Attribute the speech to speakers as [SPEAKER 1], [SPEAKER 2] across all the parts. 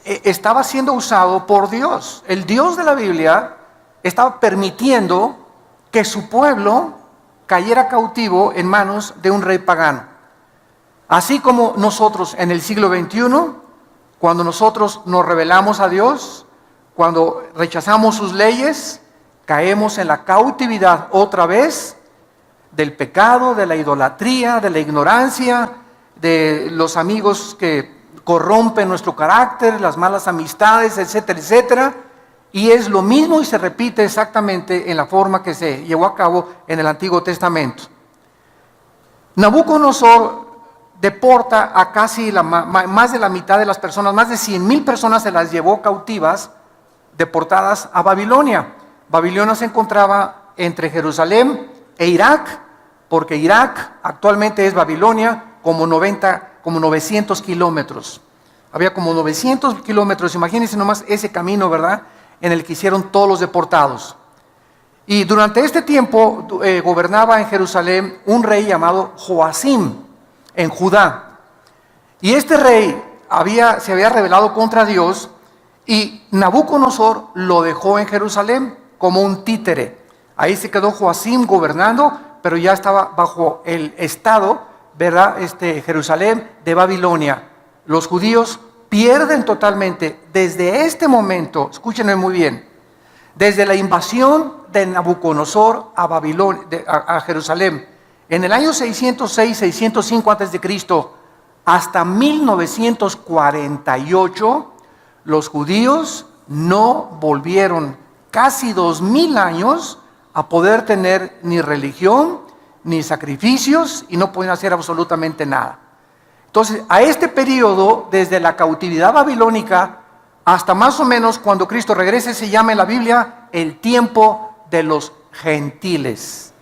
[SPEAKER 1] estaba siendo usado por Dios. El Dios de la Biblia estaba permitiendo que su pueblo cayera cautivo en manos de un rey pagano. Así como nosotros en el siglo XXI, cuando nosotros nos rebelamos a Dios, cuando rechazamos sus leyes, caemos en la cautividad otra vez del pecado, de la idolatría, de la ignorancia, de los amigos que corrompen nuestro carácter, las malas amistades, etcétera, etcétera. Y es lo mismo y se repite exactamente en la forma que se llevó a cabo en el Antiguo Testamento. Nabucodonosor deporta a casi más de la mitad de las personas, más de 100,000 personas se las llevó cautivas, deportadas a Babilonia. Babilonia se encontraba entre Jerusalén e Irak, porque Irak actualmente es Babilonia, como 900 kilómetros. Había como 900 kilómetros, imagínense nomás ese camino, ¿verdad?, en el que hicieron todos los deportados. Y durante este tiempo gobernaba en Jerusalén un rey llamado Joacim, en Judá. Y este rey se había rebelado contra Dios, y Nabucodonosor lo dejó en Jerusalén como un títere. Ahí se quedó Joacim gobernando, pero ya estaba bajo el estado, ¿verdad?, Jerusalén de Babilonia. Los judíos pierden totalmente desde este momento, escúchenme muy bien, desde la invasión de Nabucodonosor a Babilonia, a Jerusalén, en el año 606, 605 a.C., hasta 1948, los judíos no volvieron casi 2000 años a poder tener ni religión, ni sacrificios, y no podían hacer absolutamente nada. Entonces, a este periodo, desde la cautividad babilónica hasta más o menos cuando Cristo regrese, se llama en la Biblia el tiempo de los gentiles.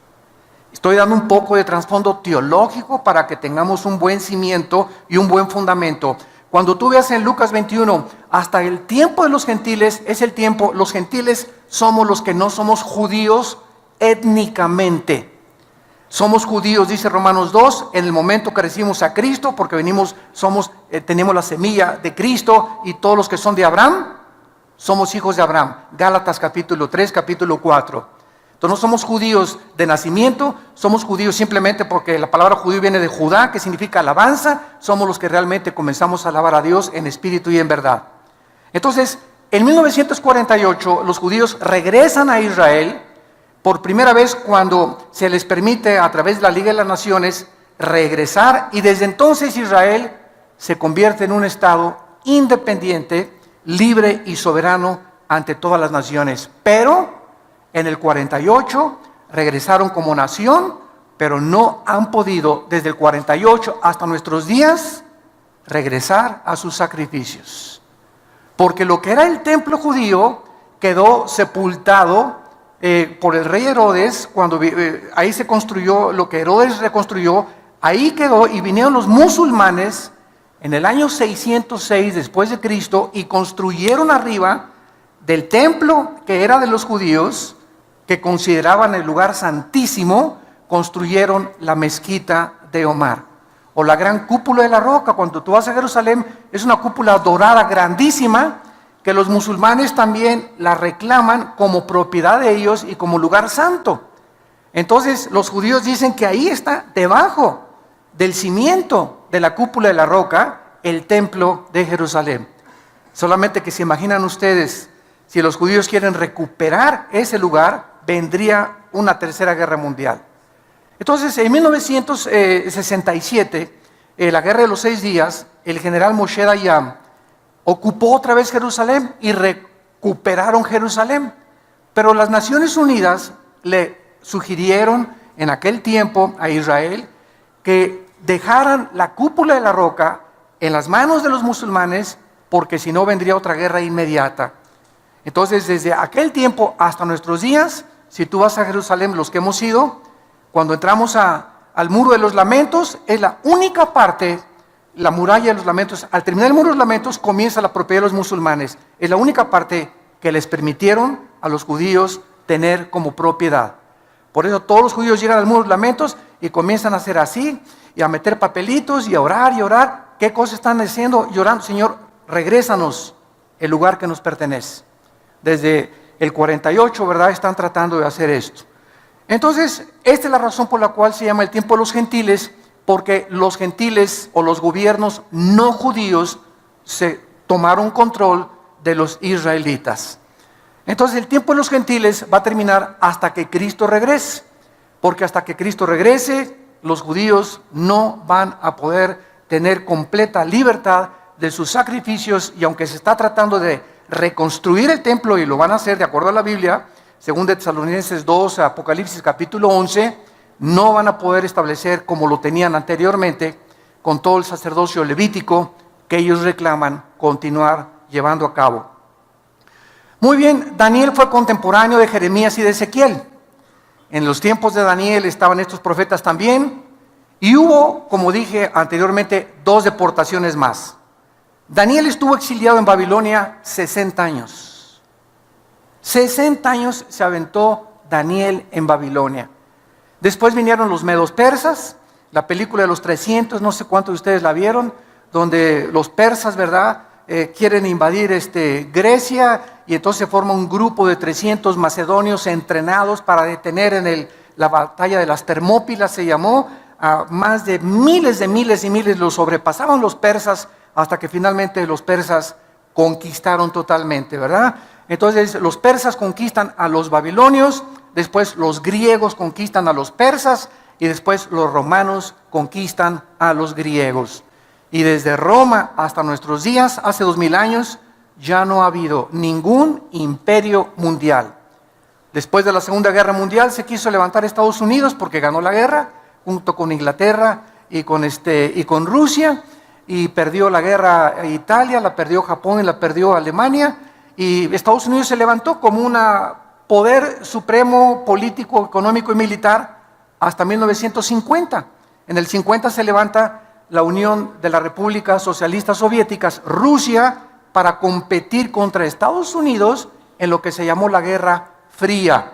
[SPEAKER 1] Estoy dando un poco de trasfondo teológico para que tengamos un buen cimiento y un buen fundamento. Cuando tú veas en Lucas 21, hasta el tiempo de los gentiles, es el tiempo, los gentiles somos los que no somos judíos étnicamente. Somos judíos, dice Romanos 2, en el momento que recibimos a Cristo, porque tenemos la semilla de Cristo, y todos los que son de Abraham, somos hijos de Abraham. Gálatas capítulo 3, capítulo 4. Entonces no somos judíos de nacimiento, somos judíos simplemente porque la palabra judío viene de Judá, que significa alabanza. Somos los que realmente comenzamos a alabar a Dios en espíritu y en verdad. Entonces, en 1948, los judíos regresan a Israel, por primera vez cuando se les permite a través de la Liga de las Naciones regresar, y desde entonces Israel se convierte en un estado independiente, libre y soberano ante todas las naciones. Pero en el 48 regresaron como nación, pero no han podido desde el 48 hasta nuestros días regresar a sus sacrificios. Porque lo que era el templo judío quedó sepultado por el rey Herodes. Cuando ahí se construyó, lo que Herodes reconstruyó, ahí quedó, y vinieron los musulmanes en el año 606 después de Cristo y construyeron arriba del templo que era de los judíos, que consideraban el lugar santísimo, construyeron la mezquita de Omar, o la gran cúpula de la roca. Cuando tú vas a Jerusalén, es una cúpula dorada grandísima, que los musulmanes también la reclaman como propiedad de ellos y como lugar santo. Entonces los judíos dicen que ahí está, debajo del cimiento de la cúpula de la roca, el templo de Jerusalén. Solamente que se imaginan ustedes, si los judíos quieren recuperar ese lugar, vendría una tercera guerra mundial. Entonces, en 1967, la guerra de los 6 días, el general Moshe Dayan ocupó otra vez Jerusalén y recuperaron Jerusalén. Pero las Naciones Unidas le sugirieron en aquel tiempo a Israel que dejaran la cúpula de la roca en las manos de los musulmanes, porque si no vendría otra guerra inmediata. Entonces, desde aquel tiempo hasta nuestros días, si tú vas a Jerusalén, los que hemos ido, cuando entramos al Muro de los Lamentos, es la única parte, la muralla de los lamentos. Al terminar el Muro de los Lamentos comienza la propiedad de los musulmanes. Es la única parte que les permitieron a los judíos tener como propiedad. Por eso todos los judíos llegan al Muro de los Lamentos y comienzan a hacer así, y a meter papelitos y a orar y orar. ¿Qué cosas están haciendo? Llorando: Señor, regrésanos el lugar que nos pertenece. Desde el 48, ¿verdad?, están tratando de hacer esto. Entonces, esta es la razón por la cual se llama el tiempo de los gentiles, porque los gentiles o los gobiernos no judíos se tomaron control de los israelitas. Entonces, el tiempo de los gentiles va a terminar hasta que Cristo regrese, porque hasta que Cristo regrese, los judíos no van a poder tener completa libertad de sus sacrificios, y aunque se está tratando de reconstruir el templo, y lo van a hacer de acuerdo a la Biblia, según de Tesalonicenses 2, Apocalipsis capítulo 11, no van a poder establecer como lo tenían anteriormente, con todo el sacerdocio levítico que ellos reclaman continuar llevando a cabo. Muy bien, Daniel fue contemporáneo de Jeremías y de Ezequiel. En los tiempos de Daniel estaban estos profetas también, y hubo, como dije anteriormente, 2 deportaciones más. Daniel estuvo exiliado en Babilonia 60 años. 60 años se aventó Daniel en Babilonia. Después vinieron los medos persas, la película de los 300, no sé cuántos de ustedes la vieron, donde los persas, ¿verdad?, quieren invadir Grecia, y entonces se forma un grupo de 300 macedonios entrenados para detener en la batalla de las Termópilas, se llamó, a más de miles y miles, los sobrepasaban los persas, hasta que finalmente los persas conquistaron totalmente, ¿verdad? Entonces los persas conquistan a los babilonios, después los griegos conquistan a los persas, y después los romanos conquistan a los griegos. Y desde Roma hasta nuestros días, hace 2000 años, ya no ha habido ningún imperio mundial. Después de la Segunda Guerra Mundial se quiso levantar Estados Unidos porque ganó la guerra, junto con Inglaterra y con Rusia, y perdió la guerra Italia, la perdió Japón y la perdió Alemania, y Estados Unidos se levantó como un poder supremo político, económico y militar hasta 1950. En el 50 se levanta la Unión de las Repúblicas Socialistas Soviéticas, Rusia, para competir contra Estados Unidos en lo que se llamó la Guerra Fría.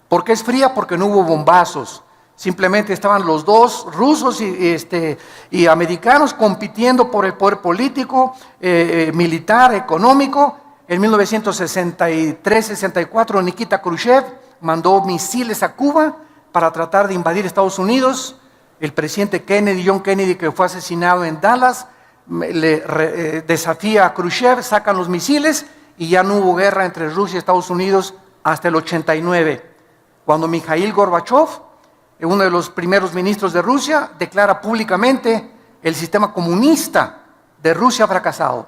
[SPEAKER 1] ¿Por qué es fría? Porque no hubo bombazos. Simplemente estaban los dos, rusos y americanos, compitiendo por el poder político, militar, económico. En 1963-64, Nikita Khrushchev mandó misiles a Cuba para tratar de invadir Estados Unidos. El presidente Kennedy, John Kennedy, que fue asesinado en Dallas, desafía a Khrushchev, sacan los misiles, y ya no hubo guerra entre Rusia y Estados Unidos hasta el 89, cuando Mikhail Gorbachev, uno de los primeros ministros de Rusia, declara públicamente: el sistema comunista de Rusia ha fracasado.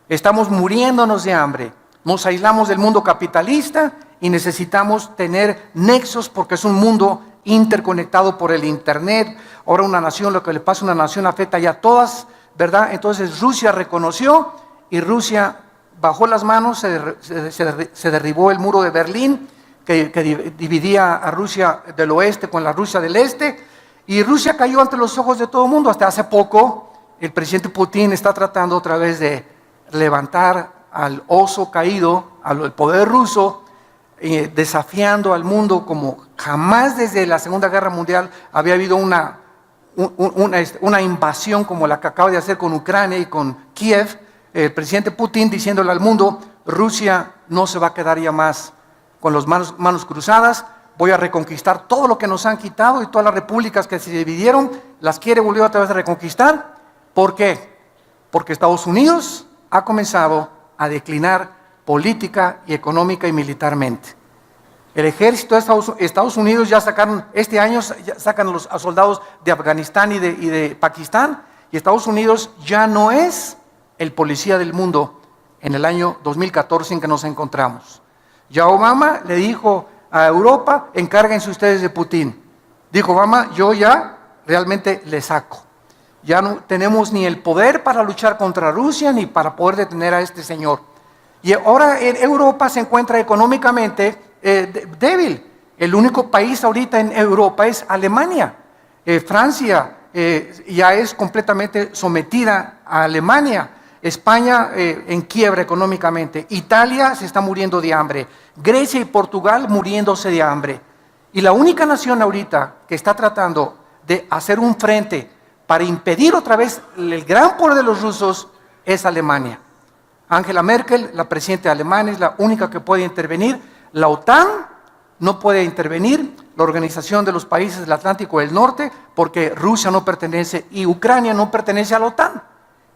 [SPEAKER 1] Estamos muriéndonos de hambre, nos aislamos del mundo capitalista y necesitamos tener nexos, porque es un mundo interconectado por el internet. Ahora una nación, lo que le pasa a una nación afecta ya a todas, ¿verdad? Entonces Rusia reconoció, y Rusia bajó las manos, se derribó el muro de Berlín, que dividía a Rusia del oeste con la Rusia del este, y Rusia cayó ante los ojos de todo el mundo. Hasta hace poco el presidente Putin está tratando otra vez de levantar al oso caído, al poder ruso, desafiando al mundo como jamás desde la Segunda Guerra Mundial había habido una invasión como la que acaba de hacer con Ucrania y con Kiev. El presidente Putin diciéndole al mundo: Rusia no se va a quedar ya más con las manos cruzadas, voy a reconquistar todo lo que nos han quitado, y todas las repúblicas que se dividieron las quiere volver otra vez a reconquistar. ¿Por qué? Porque Estados Unidos ha comenzado a declinar política y económica y militarmente. El ejército de Estados Unidos ya sacaron, este año ya sacan a soldados de Afganistán y de Pakistán, y Estados Unidos ya no es el policía del mundo en el año 2014 en que nos encontramos. Ya Obama le dijo a Europa: encárguense ustedes de Putin. Dijo Obama: yo ya realmente le saco. Ya no tenemos ni el poder para luchar contra Rusia, ni para poder detener a este señor. Y ahora Europa se encuentra económicamente débil. El único país ahorita en Europa es Alemania. Francia ya es completamente sometida a Alemania. España en quiebra económicamente. Italia se está muriendo de hambre. Grecia y Portugal muriéndose de hambre. Y la única nación ahorita que está tratando de hacer un frente para impedir otra vez el gran poder de los rusos es Alemania. Angela Merkel, la presidenta de Alemania, es la única que puede intervenir. La OTAN no puede intervenir, la Organización de los Países del Atlántico del Norte, porque Rusia no pertenece y Ucrania no pertenece a la OTAN.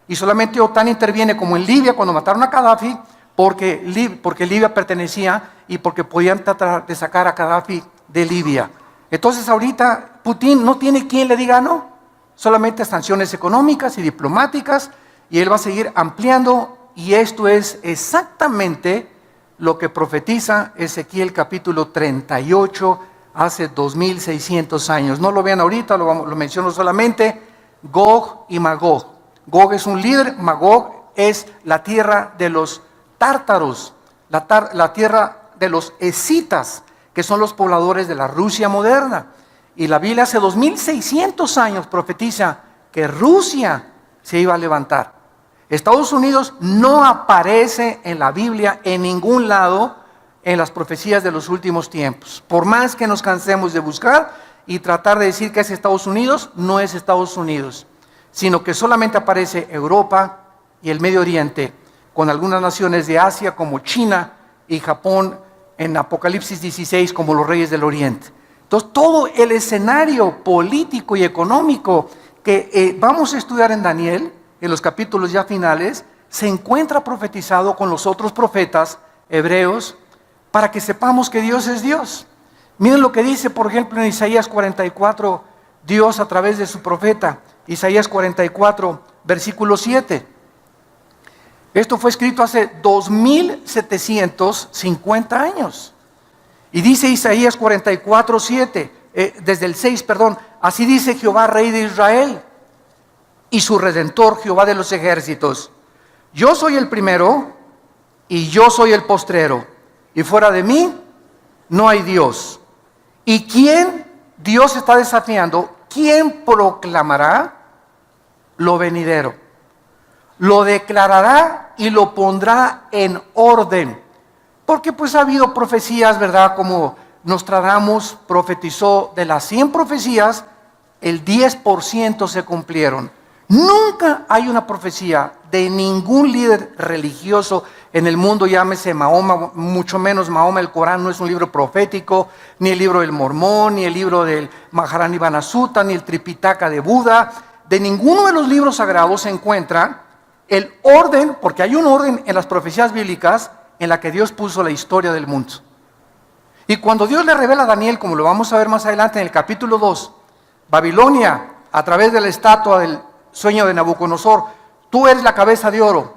[SPEAKER 1] Y solamente OTAN interviene, como en Libia cuando mataron a Gaddafi, porque Libia pertenecía y porque podían tratar de sacar a Gaddafi de Libia. Entonces ahorita Putin no tiene quien le diga no, solamente sanciones económicas y diplomáticas, y él va a seguir ampliando, y esto es exactamente lo que profetiza Ezequiel capítulo 38 hace 2600 años. No lo vean ahorita, lo menciono solamente. Gog y Magog. Gog es un líder, Magog es la tierra de los tártaros, la tierra de los escitas, que son los pobladores de la Rusia moderna. Y la Biblia hace 2600 años profetiza que Rusia se iba a levantar. Estados Unidos no aparece en la Biblia en ningún lado en las profecías de los últimos tiempos. Por más que nos cansemos de buscar y tratar de decir que es Estados Unidos, no es Estados Unidos, sino que solamente aparece Europa y el Medio Oriente, con algunas naciones de Asia como China y Japón en Apocalipsis 16 como los reyes del Oriente. Entonces todo el escenario político y económico que vamos a estudiar en Daniel, en los capítulos ya finales, se encuentra profetizado con los otros profetas hebreos para que sepamos que Dios es Dios. Miren lo que dice, por ejemplo, en Isaías 44, Dios a través de su profeta, Isaías 44, versículo 7. Esto fue escrito hace 2750 años. Y dice Isaías 44, 7, desde el 6, perdón, así dice Jehová, Rey de Israel, y su Redentor, Jehová de los ejércitos: yo soy el primero y yo soy el postrero, y fuera de mí no hay Dios. ¿Y quién? Dios está desafiando, ¿quién proclamará lo venidero? Lo declarará y lo pondrá en orden. Porque pues ha habido profecías, ¿verdad? Como Nostradamus profetizó, de las 100 profecías, el 10% se cumplieron. Nunca hay una profecía de ningún líder religioso en el mundo, llámese Mahoma, mucho menos Mahoma. El Corán no es un libro profético, ni el libro del Mormón, ni el libro del Maharani Banasutta, ni el Tripitaka de Buda. De ninguno de los libros sagrados se encuentra el orden, porque hay un orden en las profecías bíblicas en la que Dios puso la historia del mundo. Y cuando Dios le revela a Daniel, como lo vamos a ver más adelante en el capítulo 2, Babilonia, a través de la estatua del sueño de Nabucodonosor, tú eres la cabeza de oro.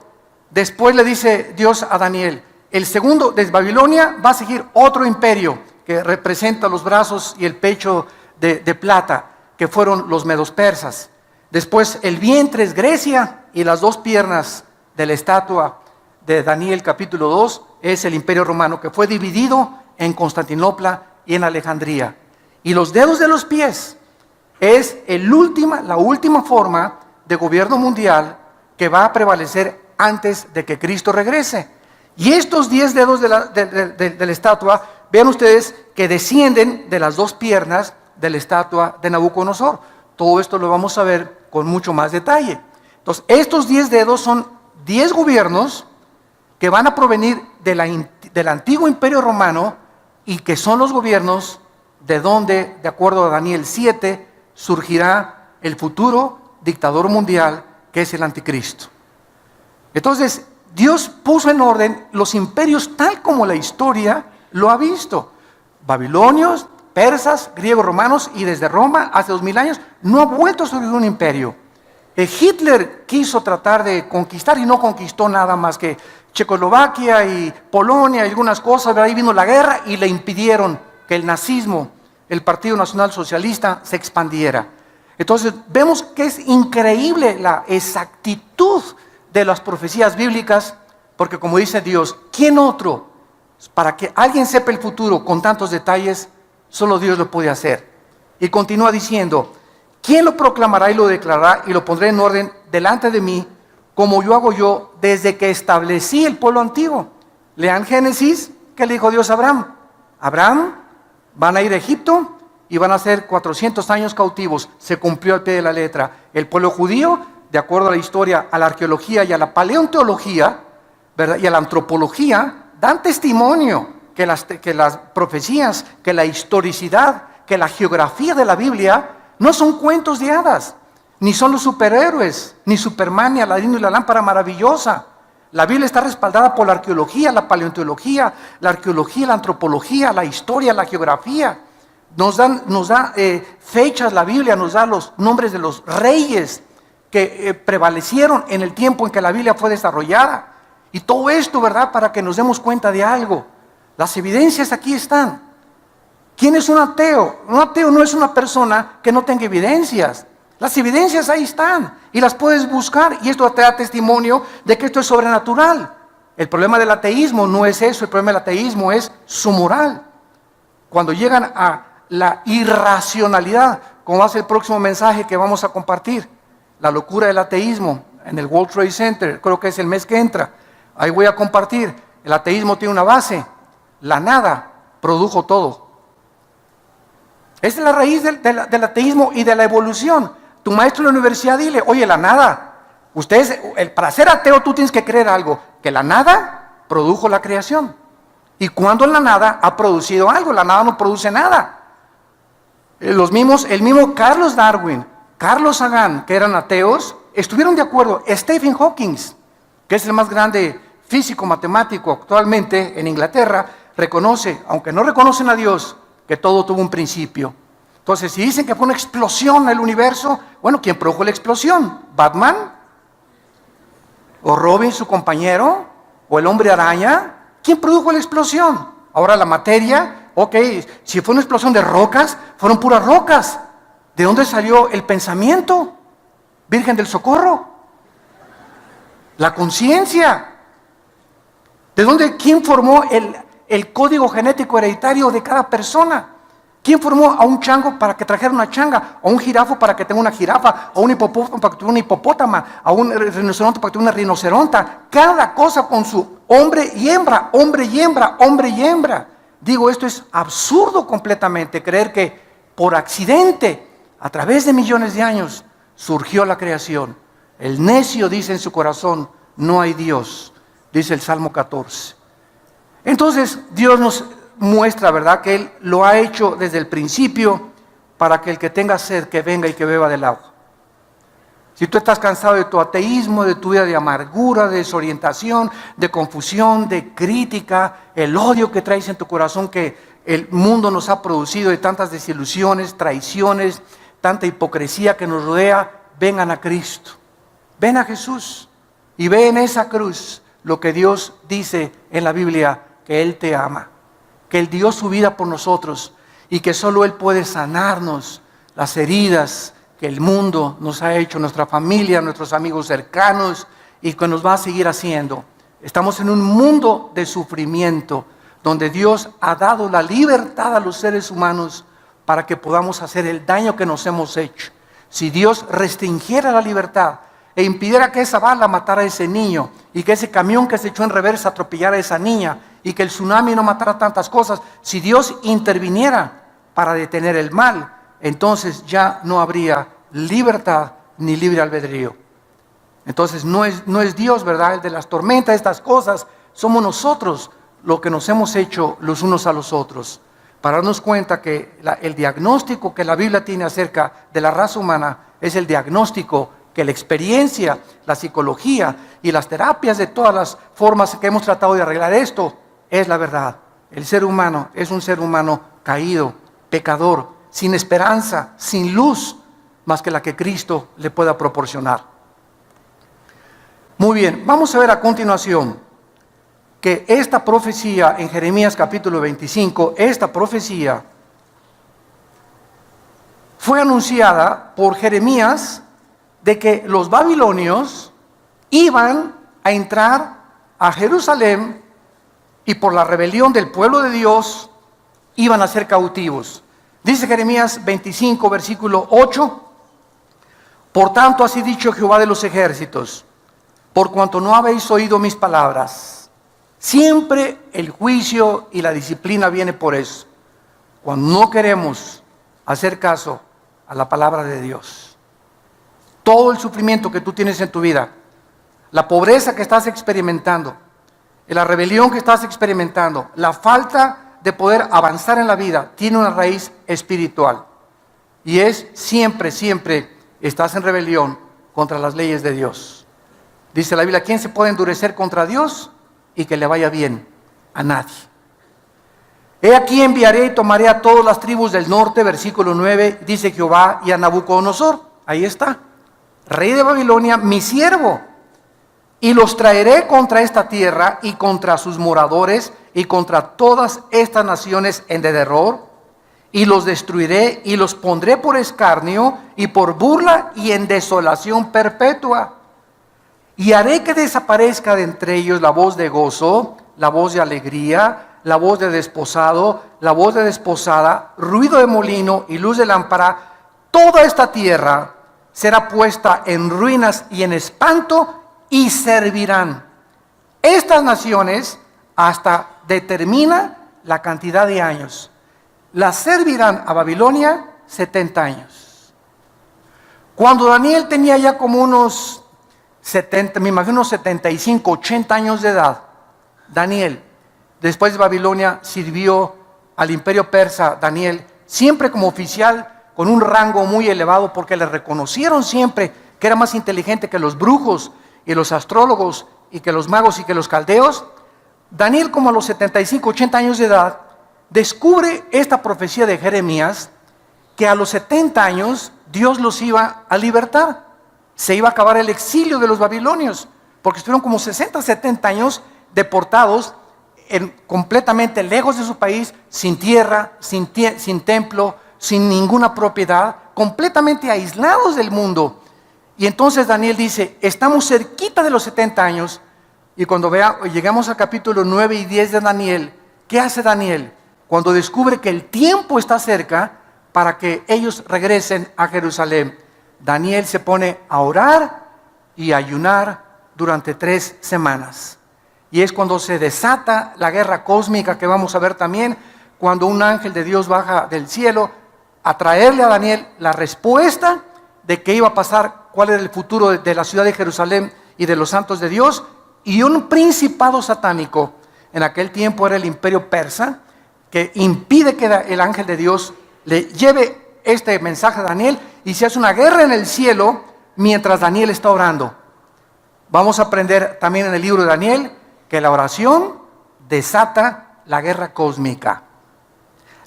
[SPEAKER 1] Después le dice Dios a Daniel, el segundo, desde Babilonia va a seguir otro imperio que representa los brazos y el pecho de plata, que fueron los medos persas. Después el vientre es Grecia y las dos piernas de la estatua de Daniel capítulo 2 es el imperio romano, que fue dividido en Constantinopla y en Alejandría. Y los dedos de los pies es la última forma de gobierno mundial que va a prevalecer antes de que Cristo regrese. Y estos 10 dedos de la estatua, vean ustedes que descienden de las dos piernas de la estatua de Nabucodonosor. Todo esto lo vamos a ver con mucho más detalle. Entonces, estos 10 dedos son 10 gobiernos que van a provenir del antiguo imperio romano, y que son los gobiernos de donde, de acuerdo a Daniel 7, surgirá el futuro dictador mundial, que es el anticristo. Entonces, Dios puso en orden los imperios tal como la historia lo ha visto. Babilonios, persas, griegos, romanos, y desde Roma, hace 2000 años, no ha vuelto a surgir un imperio. Hitler quiso tratar de conquistar y no conquistó nada más que Checoslovaquia y Polonia y algunas cosas, pero ahí vino la guerra y le impidieron que el nazismo, el Partido Nacional Socialista, se expandiera. Entonces vemos que es increíble la exactitud de las profecías bíblicas, porque como dice Dios, ¿quién otro? Para que alguien sepa el futuro con tantos detalles, solo Dios lo puede hacer. Y continúa diciendo, ¿quién lo proclamará y lo declarará y lo pondré en orden delante de mí, como yo hago yo desde que establecí el pueblo antiguo? Lean Génesis, ¿qué le dijo Dios a Abraham? Abraham, van a ir a Egipto y van a ser 400 años cautivos. Se cumplió al pie de la letra. El pueblo judío, de acuerdo a la historia, a la arqueología y a la paleontología, ¿verdad? Y a la antropología dan testimonio que las profecías, que la historicidad, que la geografía de la Biblia no son cuentos de hadas, ni son los superhéroes, ni Superman, ni Aladino y la lámpara maravillosa. La Biblia está respaldada por la arqueología, la paleontología, la antropología, la historia, la geografía. Nos da fechas, la Biblia nos da los nombres de los reyes que prevalecieron en el tiempo en que la Biblia fue desarrollada. Y todo esto, ¿verdad?, para que nos demos cuenta de algo. Las evidencias aquí están. ¿Quién es un ateo? Un ateo no es una persona que no tenga evidencias. Las evidencias ahí están y las puedes buscar, y esto te da testimonio de que esto es sobrenatural. El problema del ateísmo no es eso, el problema del ateísmo es su moral. Cuando llegan a la irracionalidad, como va a ser el próximo mensaje que vamos a compartir, la locura del ateísmo en el World Trade Center, creo que es el mes que entra, ahí voy a compartir. El ateísmo tiene una base: la nada produjo todo. Esa es la raíz del ateísmo y de la evolución. Tu maestro en la universidad, dile: oye, la nada, para ser ateo tú tienes que creer algo, que la nada produjo la creación. Y cuando la nada ha producido algo, la nada no produce nada. El mismo Carlos Darwin, Carlos Sagan, que eran ateos, estuvieron de acuerdo. Stephen Hawking, que es el más grande físico matemático actualmente en Inglaterra, reconoce, aunque no reconocen a Dios, que todo tuvo un principio. Entonces, si dicen que fue una explosión en el universo, bueno, ¿quién produjo la explosión? ¿Batman? ¿O Robin, su compañero? ¿O el hombre araña? ¿Quién produjo la explosión? Ahora la materia, ok, si fue una explosión de rocas, fueron puras rocas. ¿De dónde salió el pensamiento? Virgen del Socorro. La conciencia. ¿De dónde? ¿Quién formó el código genético hereditario de cada persona? ¿Quién formó a un chango para que trajera una changa? ¿A un jirafo para que tenga una jirafa? ¿A un hipopótamo para que tenga una hipopótama? ¿A un rinoceronte para que tenga una rinoceronta? Cada cosa con su hombre y hembra, hombre y hembra, hombre y hembra. Digo, esto es absurdo completamente, creer que por accidente, a través de millones de años, surgió la creación. El necio dice en su corazón: no hay Dios, dice el Salmo 14. Entonces, Dios nos muestra, ¿verdad?, que Él lo ha hecho desde el principio para que el que tenga sed, que venga y que beba del agua. Si tú estás cansado de tu ateísmo, de tu vida de amargura, de desorientación, de confusión, de crítica, el odio que traes en tu corazón que el mundo nos ha producido, de tantas desilusiones, traiciones, tanta hipocresía que nos rodea, vengan a Cristo. Ven a Jesús y ve en esa cruz lo que Dios dice en la Biblia, que Él te ama, que Él dio su vida por nosotros y que solo Él puede sanarnos las heridas que el mundo nos ha hecho, nuestra familia, nuestros amigos cercanos, y que nos va a seguir haciendo. Estamos en un mundo de sufrimiento donde Dios ha dado la libertad a los seres humanos para que podamos hacer el daño que nos hemos hecho. Si Dios restringiera la libertad e impidiera que esa bala matara a ese niño, y que ese camión que se echó en reversa atropellara a esa niña, y que el tsunami no matara tantas cosas, si Dios interviniera para detener el mal, entonces ya no habría libertad ni libre albedrío. Entonces no es Dios, ¿verdad?, el de las tormentas, estas cosas. Somos nosotros lo que nos hemos hecho los unos a los otros, para darnos cuenta que el diagnóstico que la Biblia tiene acerca de la raza humana es el diagnóstico que la experiencia, la psicología y las terapias de todas las formas que hemos tratado de arreglar esto, es la verdad. El ser humano es un ser humano caído, pecador, sin esperanza, sin luz, más que la que Cristo le pueda proporcionar. Muy bien, vamos a ver a continuación que esta profecía en Jeremías capítulo 25, esta profecía fue anunciada por Jeremías de que los babilonios iban a entrar a Jerusalén y por la rebelión del pueblo de Dios iban a ser cautivos. Dice Jeremías 25, versículo 8: por tanto, así ha dicho Jehová de los ejércitos, por cuanto no habéis oído mis palabras. Siempre el juicio y la disciplina viene por eso, cuando no queremos hacer caso a la palabra de Dios. Todo el sufrimiento que tú tienes en tu vida, la pobreza que estás experimentando, la rebelión que estás experimentando, la falta de poder avanzar en la vida, tiene una raíz espiritual. Y es siempre estás en rebelión contra las leyes de Dios. Dice la Biblia, ¿quién se puede endurecer contra Dios y que le vaya bien? A nadie. He aquí enviaré y tomaré a todas las tribus del norte, versículo 9, dice Jehová, y a Nabucodonosor, ahí está, rey de Babilonia, mi siervo, y los traeré contra esta tierra y contra sus moradores y contra todas estas naciones en derredor, y los destruiré y los pondré por escarnio y por burla y en desolación perpetua. Y haré que desaparezca de entre ellos la voz de gozo, la voz de alegría, la voz de desposado, la voz de desposada, ruido de molino y luz de lámpara. Toda esta tierra será puesta en ruinas y en espanto, y servirán estas naciones hasta determina la cantidad de años. Las servirán a Babilonia 70 años. Cuando Daniel tenía ya como unos 70, me imagino unos 75, 80 años de edad, Daniel, después de Babilonia, sirvió al imperio persa. Daniel, siempre como oficial, con un rango muy elevado, porque le reconocieron siempre que era más inteligente que los brujos y los astrólogos y que los magos y que los caldeos. Daniel, como a los 75, 80 años de edad, descubre esta profecía de Jeremías, que a los 70 años Dios los iba a libertar. Se iba a acabar el exilio de los babilonios, porque estuvieron como 60, 70 años deportados, completamente lejos de su país, sin tierra, sin templo, sin ninguna propiedad, completamente aislados del mundo. Y entonces Daniel dice, estamos cerquita de los 70 años, y cuando llegamos al capítulo 9 y 10 de Daniel, ¿qué hace Daniel? Cuando descubre que el tiempo está cerca para que ellos regresen a Jerusalén, Daniel se pone a orar y a ayunar durante 3 semanas. Y es cuando se desata la guerra cósmica que vamos a ver también, cuando un ángel de Dios baja del cielo a traerle a Daniel la respuesta de qué iba a pasar, cuál era el futuro de la ciudad de Jerusalén y de los santos de Dios. Y un principado satánico, en aquel tiempo era el imperio persa, que impide que el ángel de Dios le lleve este mensaje a Daniel, y se hace una guerra en el cielo mientras Daniel está orando. Vamos a aprender también en el libro de Daniel que la oración desata la guerra cósmica.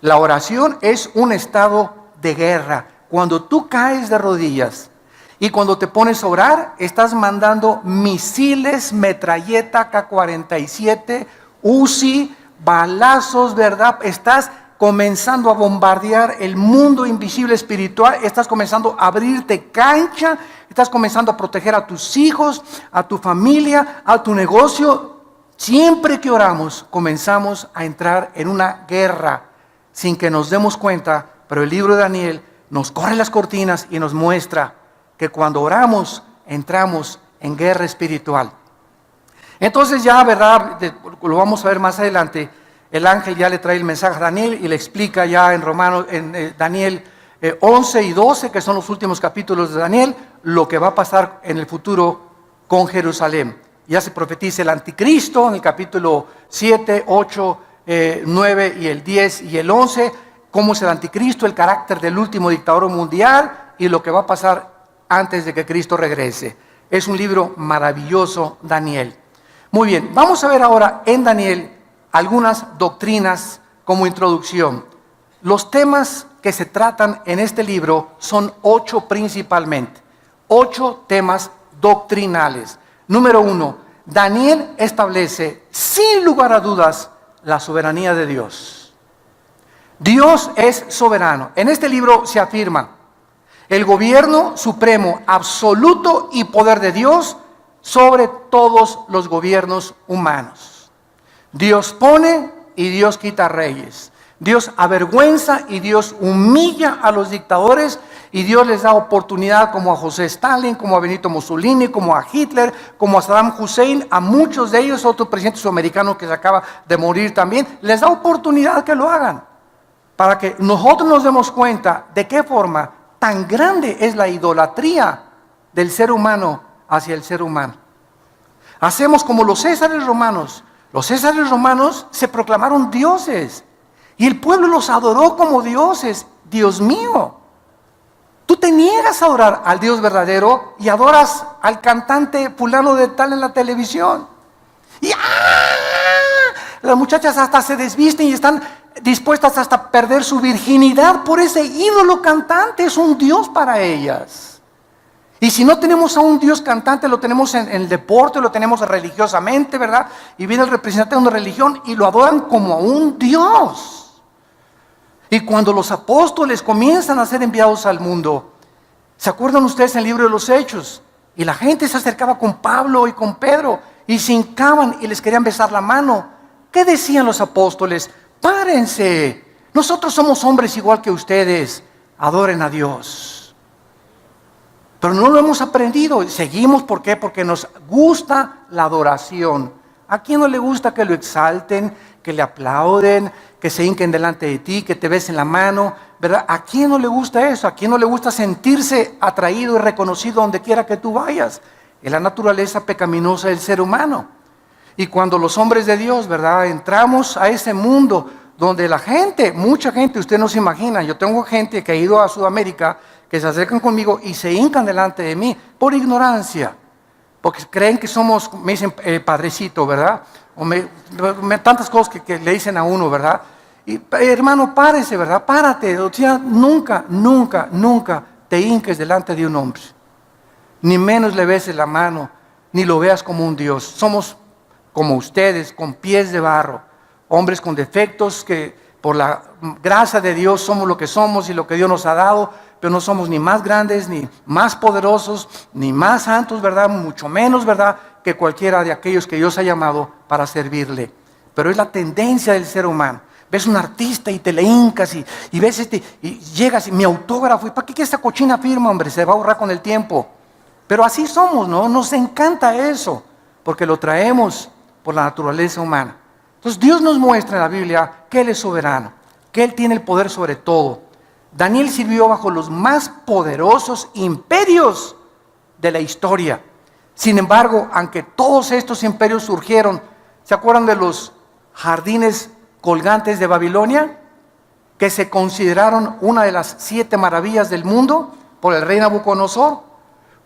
[SPEAKER 1] La oración es un estado de guerra. Cuando tú caes de rodillas y cuando te pones a orar, estás mandando misiles, metralleta, K-47, Uzi, balazos, ¿verdad? Estás comenzando a bombardear el mundo invisible espiritual, estás comenzando a abrirte cancha, estás comenzando a proteger a tus hijos, a tu familia, a tu negocio. Siempre que oramos, comenzamos a entrar en una guerra sin que nos demos cuenta, pero el libro de Daniel nos corre las cortinas y nos muestra que cuando oramos, entramos en guerra espiritual. Entonces ya, ¿verdad? Lo vamos a ver más adelante. El ángel ya le trae el mensaje a Daniel y le explica ya en Daniel 11 y 12, que son los últimos capítulos de Daniel, lo que va a pasar en el futuro con Jerusalén. Ya se profetiza el anticristo en el capítulo 7, 8, 9 y el 10 y el 11, cómo es el anticristo, el carácter del último dictador mundial y lo que va a pasar antes de que Cristo regrese. Es un libro maravilloso, Daniel. Muy bien, vamos a ver ahora en Daniel algunas doctrinas como introducción. Los temas que se tratan en este libro son 8 principalmente, 8 temas doctrinales. Número 1, Daniel establece sin lugar a dudas la soberanía de Dios. Dios es soberano. En este libro se afirma el gobierno supremo, absoluto y poder de Dios sobre todos los gobiernos humanos. Dios pone y Dios quita reyes. Dios avergüenza y Dios humilla a los dictadores, y Dios les da oportunidad, como a José Stalin, como a Benito Mussolini, como a Hitler, como a Saddam Hussein, a muchos de ellos, otro presidente sudamericano que se acaba de morir también, les da oportunidad que lo hagan, para que nosotros nos demos cuenta de qué forma tan grande es la idolatría del ser humano hacia el ser humano. Hacemos como los césares romanos. Los césares romanos se proclamaron dioses y el pueblo los adoró como dioses. Dios mío, tú te niegas a adorar al Dios verdadero y adoras al cantante fulano de tal en la televisión. Y las muchachas hasta se desvisten y están dispuestas hasta perder su virginidad por ese ídolo cantante. Es un Dios para ellas. Y si no tenemos a un Dios cantante, lo tenemos en el deporte, lo tenemos religiosamente, ¿verdad? Y viene el representante de una religión y lo adoran como a un Dios. Y cuando los apóstoles comienzan a ser enviados al mundo, ¿se acuerdan ustedes en el libro de los Hechos? Y la gente se acercaba con Pablo y con Pedro y se hincaban y les querían besar la mano. ¿Qué decían los apóstoles? Párense, nosotros somos hombres igual que ustedes, adoren a Dios. Pero no lo hemos aprendido. Seguimos, ¿por qué? Porque nos gusta la adoración. ¿A quién no le gusta que lo exalten, que le aplauden, que se hinquen delante de ti, que te besen la mano? ¿Verdad? ¿A quién no le gusta eso? ¿A quién no le gusta sentirse atraído y reconocido donde quiera que tú vayas? Es la naturaleza pecaminosa del ser humano. Y cuando los hombres de Dios, ¿verdad?, entramos a ese mundo donde la gente, mucha gente, usted no se imagina, yo tengo gente que ha ido a Sudamérica, que se acercan conmigo y se hincan delante de mí por ignorancia, porque creen que somos, me dicen padrecito, ¿verdad? O tantas cosas que le dicen a uno, ¿verdad? Y hermano, párese, ¿verdad? Párate, o sea, nunca te hinques delante de un hombre, ni menos le beses la mano, ni lo veas como un Dios. Somos como ustedes, con pies de barro, hombres con defectos que por la gracia de Dios somos lo que somos y lo que Dios nos ha dado, pero no somos ni más grandes, ni más poderosos, ni más santos, ¿verdad? Mucho menos, ¿verdad?, que cualquiera de aquellos que Dios ha llamado para servirle. Pero es la tendencia del ser humano. Ves un artista y te le hincas y ves y llegas y mi autógrafo, ¿y para qué esta cochina firma, hombre? Se va a ahorrar con el tiempo. Pero así somos, ¿no? Nos encanta eso, porque lo traemos por la naturaleza humana. Entonces Dios nos muestra en la Biblia que Él es soberano, que Él tiene el poder sobre todo. Daniel sirvió bajo los más poderosos imperios de la historia. Sin embargo, aunque todos estos imperios surgieron, ¿se acuerdan de los jardines colgantes de Babilonia? Que se consideraron una de las 7 maravillas del mundo por el rey Nabucodonosor.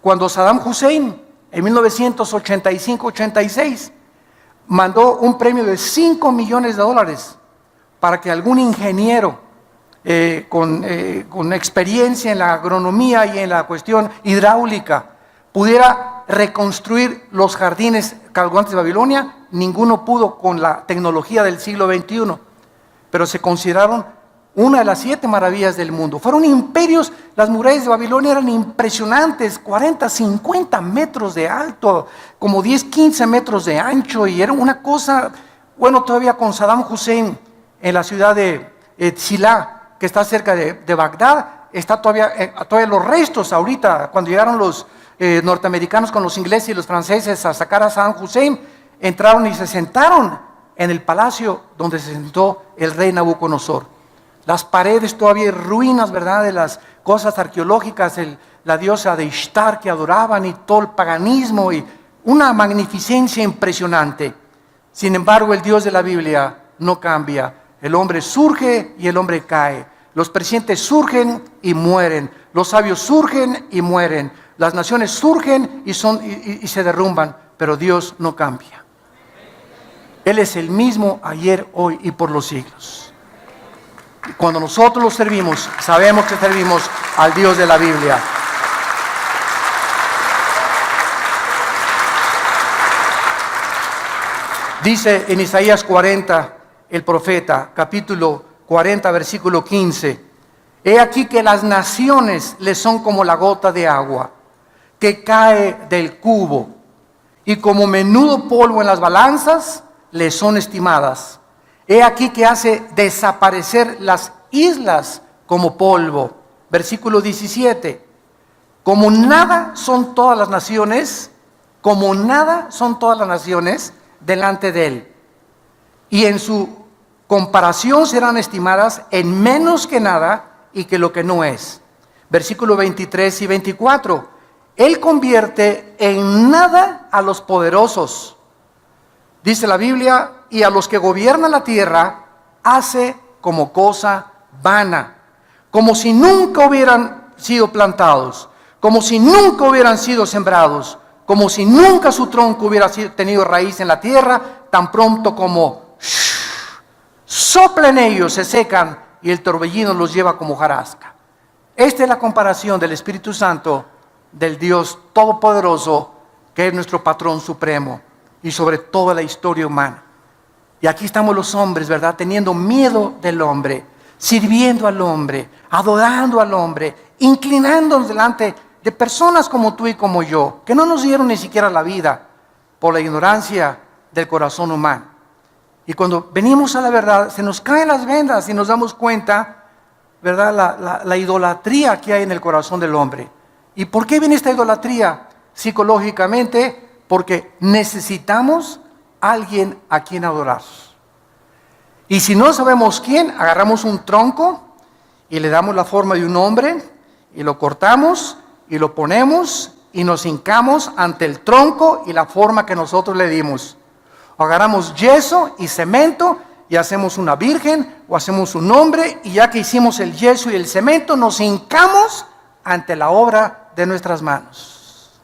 [SPEAKER 1] Cuando Saddam Hussein, en 1985-86, mandó un premio de $5 millones para que algún ingeniero con experiencia en la agronomía y en la cuestión hidráulica pudiera reconstruir los jardines colgantes de Babilonia. Ninguno pudo con la tecnología del siglo XXI, pero se consideraron una de las 7 maravillas del mundo. Fueron imperios. Las murallas de Babilonia eran impresionantes, 40, 50 metros de alto, como 10, 15 metros de ancho, y era una cosa, bueno, todavía con Saddam Hussein en la ciudad de Silá, que está cerca de Bagdad, está todavía los restos. Ahorita, cuando llegaron los norteamericanos con los ingleses y los franceses a sacar a Saddam Hussein, entraron y se sentaron en el palacio donde se sentó el rey Nabucodonosor. Las paredes todavía ruinas, ¿verdad?, de las cosas arqueológicas, la diosa de Ishtar que adoraban y todo el paganismo y una magnificencia impresionante. Sin embargo, el Dios de la Biblia no cambia. El hombre surge y el hombre cae. Los presidentes surgen y mueren. Los sabios surgen y mueren. Las naciones surgen y se derrumban, pero Dios no cambia. Él es el mismo ayer, hoy y por los siglos. Cuando nosotros lo servimos, sabemos que servimos al Dios de la Biblia. Dice en Isaías 40, el profeta, capítulo 40, versículo 15: He aquí que las naciones les son como la gota de agua que cae del cubo, y como menudo polvo en las balanzas les son estimadas. He aquí que hace desaparecer las islas como polvo. Versículo 17. Como nada son todas las naciones, como nada son todas las naciones delante de él. Y en su comparación serán estimadas en menos que nada y que lo que no es. Versículo 23 y 24. Él convierte en nada a los poderosos Dice la Biblia, y a los que gobiernan la tierra hace como cosa vana, como si nunca hubieran sido plantados, como si nunca hubieran sido sembrados, como si nunca su tronco hubiera tenido raíz en la tierra, tan pronto como soplen ellos, se secan y el torbellino los lleva como hojarasca. Esta es la comparación del Espíritu Santo, del Dios Todopoderoso, que es nuestro patrón supremo y sobre toda la historia humana. Y aquí estamos los hombres, ¿verdad? Teniendo miedo del hombre, sirviendo al hombre, adorando al hombre, inclinándonos delante de personas como tú y como yo, que no nos dieron ni siquiera la vida por la ignorancia del corazón humano. Y cuando venimos a la verdad, se nos caen las vendas y nos damos cuenta, ¿verdad? La idolatría que hay en el corazón del hombre. ¿Y por qué viene esta idolatría? Psicológicamente, porque necesitamos a alguien a quien adorar. Y si no sabemos quién, agarramos un tronco y le damos la forma de un hombre y lo cortamos y lo ponemos y nos hincamos ante el tronco y la forma que nosotros le dimos. O agarramos yeso y cemento y hacemos una virgen o hacemos un hombre, y ya que hicimos el yeso y el cemento, nos hincamos ante la obra de nuestras manos.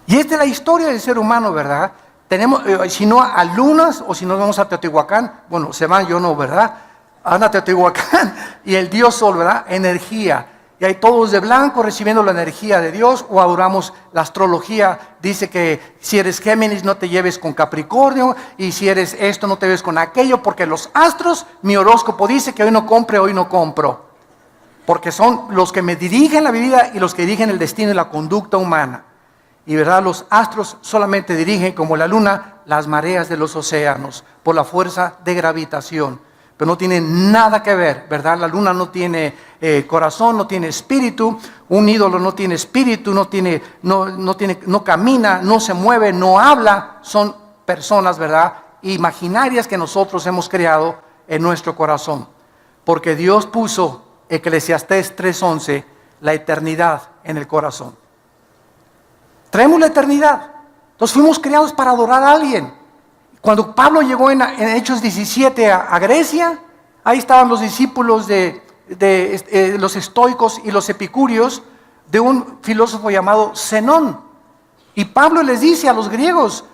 [SPEAKER 1] Y esta es la historia del ser humano, ¿verdad? Tenemos, si no a lunas, o si nos vamos a Teotihuacán, bueno, se van, yo no, ¿verdad? Anda a Teotihuacán y el Dios Sol, ¿verdad? Energía. Y hay todos de blanco recibiendo la energía de Dios, o adoramos la astrología. Dice que si eres Géminis no te lleves con Capricornio, y si eres esto no te lleves con aquello, porque los astros, mi horóscopo dice que hoy no compre, hoy no compro. Porque son los que me dirigen la vida y los que dirigen el destino y la conducta humana. Y verdad, los astros solamente dirigen, como la luna, las mareas de los océanos, por la fuerza de gravitación. Pero no tiene nada que ver, ¿verdad? La luna no tiene corazón, no tiene espíritu. Un ídolo no tiene espíritu, no camina, no se mueve, no habla. Son personas, ¿verdad? Imaginarias que nosotros hemos creado en nuestro corazón. Porque Dios puso, Eclesiastés 3:11, la eternidad en el corazón. Traemos la eternidad. Entonces fuimos creados para adorar a alguien. Cuando Pablo llegó en Hechos 17 a Grecia, ahí estaban los discípulos de los estoicos y los epicúreos, de un filósofo llamado Zenón. Y Pablo les dice a los griegos: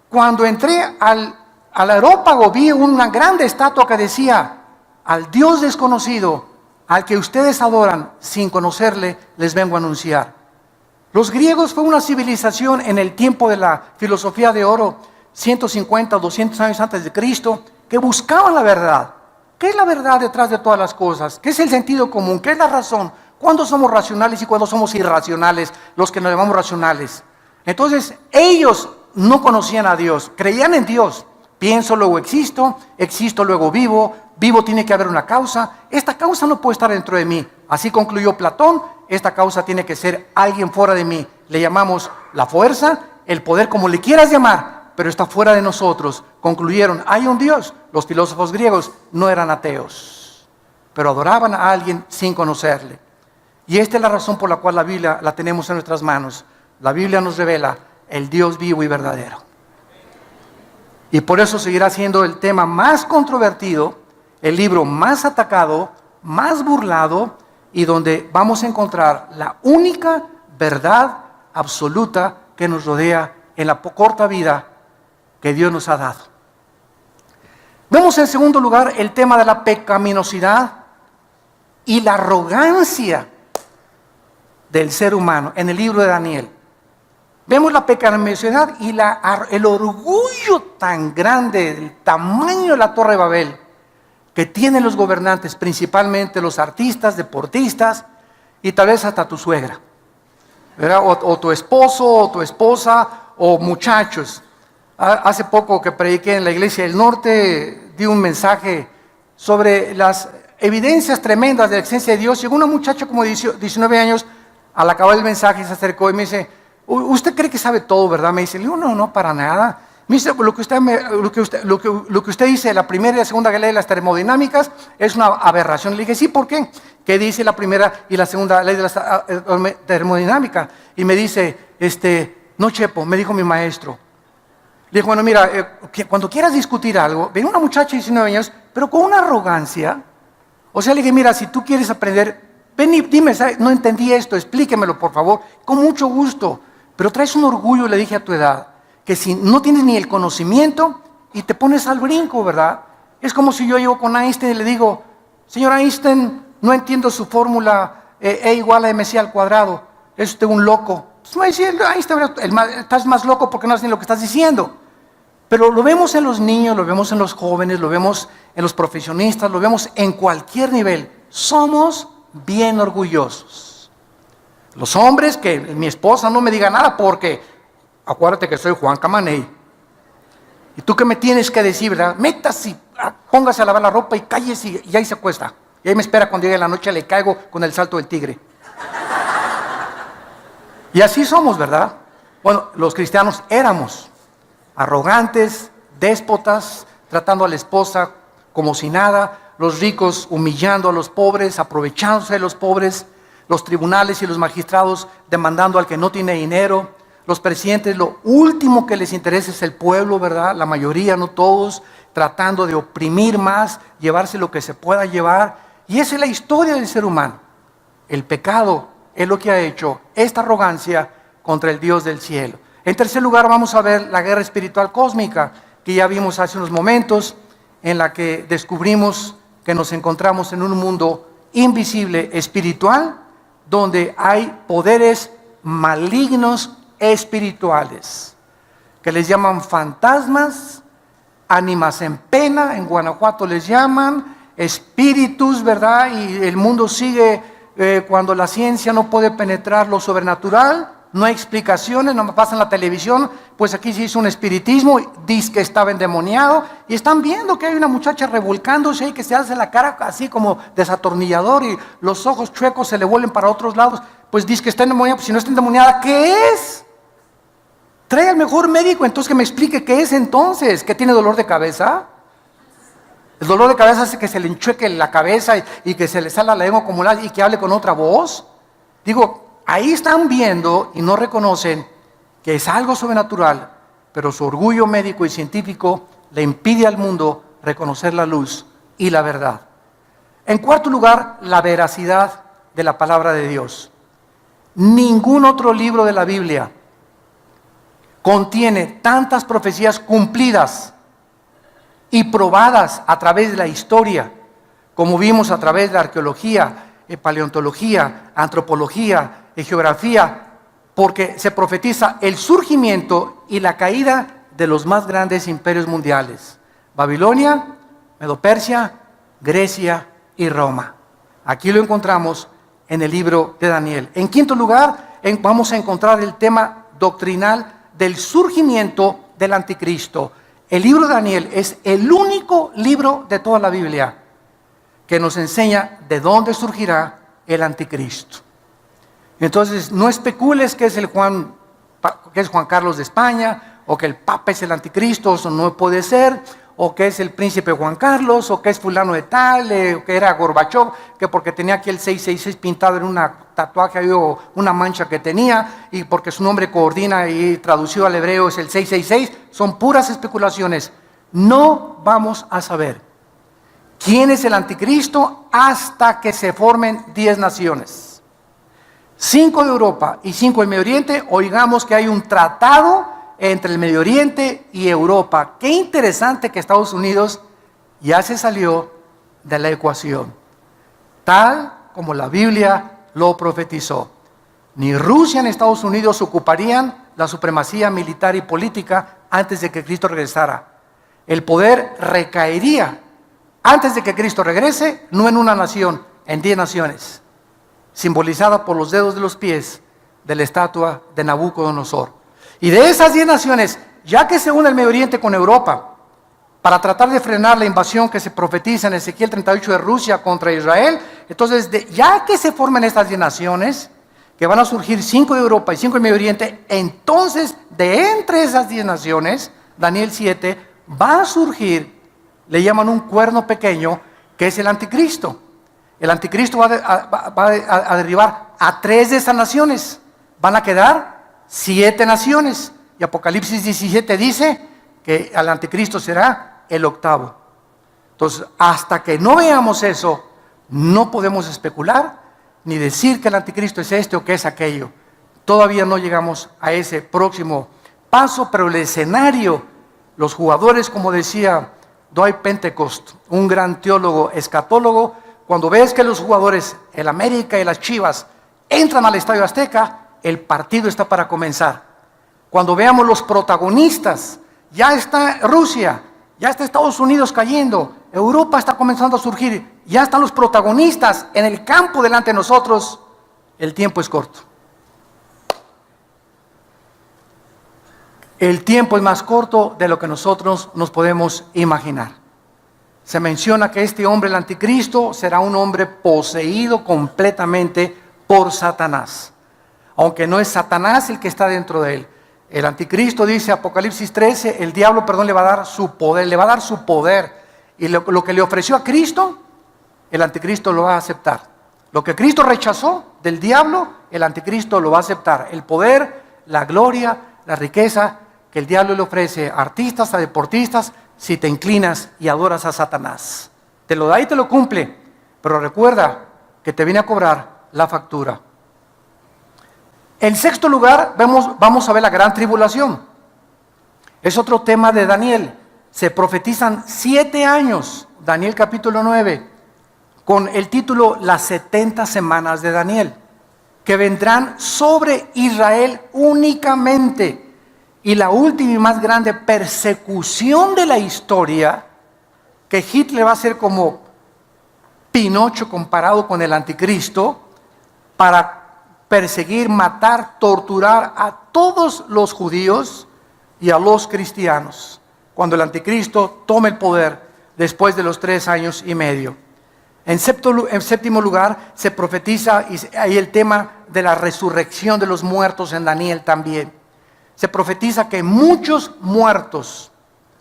[SPEAKER 1] cuando entré al areópago, vi una grande estatua que decía: al Dios desconocido, al que ustedes adoran sin conocerle, les vengo a anunciar. Los griegos fue una civilización en el tiempo de la filosofía de oro, 150 o 200 años antes de Cristo, que buscaban la verdad. ¿Qué es la verdad detrás de todas las cosas? ¿Qué es el sentido común? ¿Qué es la razón? ¿Cuándo somos racionales y cuándo somos irracionales, los que nos llamamos racionales? Entonces, ellos no conocían a Dios, creían en Dios. Pienso, luego existo, existo, luego vivo, vivo tiene que haber una causa. Esta causa no puede estar dentro de mí. Así concluyó Platón, esta causa tiene que ser alguien fuera de mí. Le llamamos la fuerza, el poder, como le quieras llamar, pero está fuera de nosotros. Concluyeron, hay un Dios. Los filósofos griegos no eran ateos, pero adoraban a alguien sin conocerle. Y esta es la razón por la cual la Biblia la tenemos en nuestras manos. La Biblia nos revela el Dios vivo y verdadero. Y por eso seguirá siendo el tema más controvertido, el libro más atacado, más burlado, y donde vamos a encontrar la única verdad absoluta que nos rodea en la corta vida que Dios nos ha dado. Vemos en segundo lugar el tema de la pecaminosidad y la arrogancia del ser humano en el libro de Daniel. Vemos la pecaminosidad y el orgullo tan grande, el tamaño de la Torre de Babel que tienen los gobernantes, principalmente los artistas, deportistas y tal vez hasta tu suegra, ¿verdad? O tu esposo, o tu esposa, o muchachos. Hace poco que prediqué en la iglesia del norte, di un mensaje sobre las evidencias tremendas de la existencia de Dios. Llegó una muchacha como de 19 años, al acabar el mensaje se acercó y me dice: ¿usted cree que sabe todo, verdad? Me dice, no, para nada. Me dice, lo que usted dice, la primera y la segunda ley de las termodinámicas es una aberración. Le dije, sí, ¿por qué? ¿Qué dice la primera y la segunda ley de la termodinámica? Y me dice, no, Chepo, me dijo mi maestro, Le dijo, bueno, mira, cuando quieras discutir algo, ven una muchacha de 19 años, pero con una arrogancia. O sea, le dije, mira, si tú quieres aprender, ven y dime, no entendí esto, explíquemelo, por favor, con mucho gusto. Pero traes un orgullo, le dije, a tu edad, que si no tienes ni el conocimiento y te pones al brinco, ¿verdad? Es como si yo llego con Einstein y le digo, señor Einstein, no entiendo su fórmula E igual a mc al cuadrado, es usted un loco. Pues me va a decir, Einstein, estás más loco porque no sabes ni lo que estás diciendo. Pero lo vemos en los niños, lo vemos en los jóvenes, lo vemos en los profesionistas, lo vemos en cualquier nivel. Somos bien orgullosos. Los hombres, que mi esposa no me diga nada porque, acuérdate que soy Juan Camaney. Y tú que me tienes que decir, ¿verdad? Métase, póngase a lavar la ropa y cállese y ahí se acuesta. Y ahí me espera cuando llegue la noche, le caigo con el salto del tigre. Y así somos, ¿verdad? Bueno, los cristianos éramos arrogantes, déspotas, tratando a la esposa como si nada, los ricos humillando a los pobres, aprovechándose de los pobres, los tribunales y los magistrados demandando al que no tiene dinero, los presidentes, lo último que les interesa es el pueblo, ¿verdad? La mayoría, no todos, tratando de oprimir más, llevarse lo que se pueda llevar. Y esa es la historia del ser humano. El pecado es lo que ha hecho esta arrogancia contra el Dios del cielo. En tercer lugar, vamos a ver la guerra espiritual cósmica, que ya vimos hace unos momentos, en la que descubrimos que nos encontramos en un mundo invisible espiritual, donde hay poderes malignos espirituales, que les llaman fantasmas, ánimas en pena, en Guanajuato les llaman, espíritus, ¿verdad? Y el mundo sigue cuando la ciencia no puede penetrar lo sobrenatural. No hay explicaciones, no me pasa en la televisión, pues aquí se hizo un espiritismo, dice que estaba endemoniado, y están viendo que hay una muchacha revolcándose y que se hace la cara así como desatornillador y los ojos chuecos se le vuelven para otros lados, pues dice que está endemoniada, pues si no está endemoniada, ¿qué es? Trae al mejor médico, entonces que me explique qué es entonces, ¿que tiene dolor de cabeza? El dolor de cabeza hace que se le enchueque la cabeza y que se le salga la lengua como y que hable con otra voz. Digo, ahí están viendo y no reconocen que es algo sobrenatural, pero su orgullo médico y científico le impide al mundo reconocer la luz y la verdad. En cuarto lugar, la veracidad de la palabra de Dios. Ningún otro libro de la Biblia contiene tantas profecías cumplidas y probadas a través de la historia, como vimos a través de la arqueología, paleontología, antropología, geografía, porque se profetiza el surgimiento y la caída de los más grandes imperios mundiales: Babilonia, Medo-Persia, Grecia y Roma. Aquí lo encontramos en el libro de Daniel. En quinto lugar, vamos a encontrar el tema doctrinal del surgimiento del anticristo. El libro de Daniel es el único libro de toda la Biblia que nos enseña de dónde surgirá el anticristo. Entonces, no especules que es Juan Carlos de España, o que el Papa es el anticristo, eso no puede ser, o que es el príncipe Juan Carlos, o que es fulano de tal, o que era Gorbachov, que porque tenía aquí el 666 pintado en una tatuaje o una mancha que tenía, y porque su nombre coordina y traducido al hebreo es el 666, son puras especulaciones. No vamos a saber quién es el anticristo hasta que se formen 10 naciones. 5 de Europa y 5 del Medio Oriente. Oigamos que hay un tratado entre el Medio Oriente y Europa. Qué interesante que Estados Unidos ya se salió de la ecuación, tal como la Biblia lo profetizó. Ni Rusia ni Estados Unidos ocuparían la supremacía militar y política antes de que Cristo regresara. El poder recaería antes de que Cristo regrese, no en una nación, en 10 naciones, simbolizada por los dedos de los pies de la estatua de Nabucodonosor. Y de esas 10 naciones, ya que se une el Medio Oriente con Europa para tratar de frenar la invasión que se profetiza en Ezequiel 38 de Rusia contra Israel, entonces ya que se formen estas 10 naciones, que van a surgir 5 de Europa y 5 del Medio Oriente, entonces de entre esas 10 naciones, Daniel 7, va a surgir, le llaman un cuerno pequeño, que es el anticristo. El anticristo va a derribar a 3 de esas naciones. Van a quedar 7 naciones. Y Apocalipsis 17 dice que al anticristo será el octavo. Entonces, hasta que no veamos eso, no podemos especular ni decir que el anticristo es este o que es aquello. Todavía no llegamos a ese próximo paso, pero el escenario, los jugadores, como decía Dwight Pentecost, un gran teólogo escatólogo, cuando ves que los jugadores, el América y las Chivas, entran al Estadio Azteca, el partido está para comenzar. Cuando veamos los protagonistas, ya está Rusia, ya está Estados Unidos cayendo, Europa está comenzando a surgir, ya están los protagonistas en el campo delante de nosotros, el tiempo es corto. El tiempo es más corto de lo que nosotros nos podemos imaginar. Se menciona que este hombre, el anticristo, será un hombre poseído completamente por Satanás. Aunque no es Satanás el que está dentro de él. El anticristo, dice Apocalipsis 13, el diablo, le va a dar su poder, Y lo que le ofreció a Cristo, el anticristo lo va a aceptar. Lo que Cristo rechazó del diablo, el anticristo lo va a aceptar. El poder, la gloria, la riqueza que el diablo le ofrece a artistas, a deportistas, si te inclinas y adoras a Satanás. Te lo da y te lo cumple, pero recuerda que te viene a cobrar la factura. En sexto lugar, vamos a ver la gran tribulación. Es otro tema de Daniel. Se profetizan 7 años, Daniel capítulo 9, con el título Las 70 semanas de Daniel, que vendrán sobre Israel únicamente. Y la última y más grande persecución de la historia, que Hitler va a ser como Pinocho comparado con el anticristo, para perseguir, matar, torturar a todos los judíos y a los cristianos, cuando el anticristo tome el poder después de los 3 años y medio. En séptimo lugar, se profetiza, y hay el tema de la resurrección de los muertos en Daniel también. Se profetiza que muchos muertos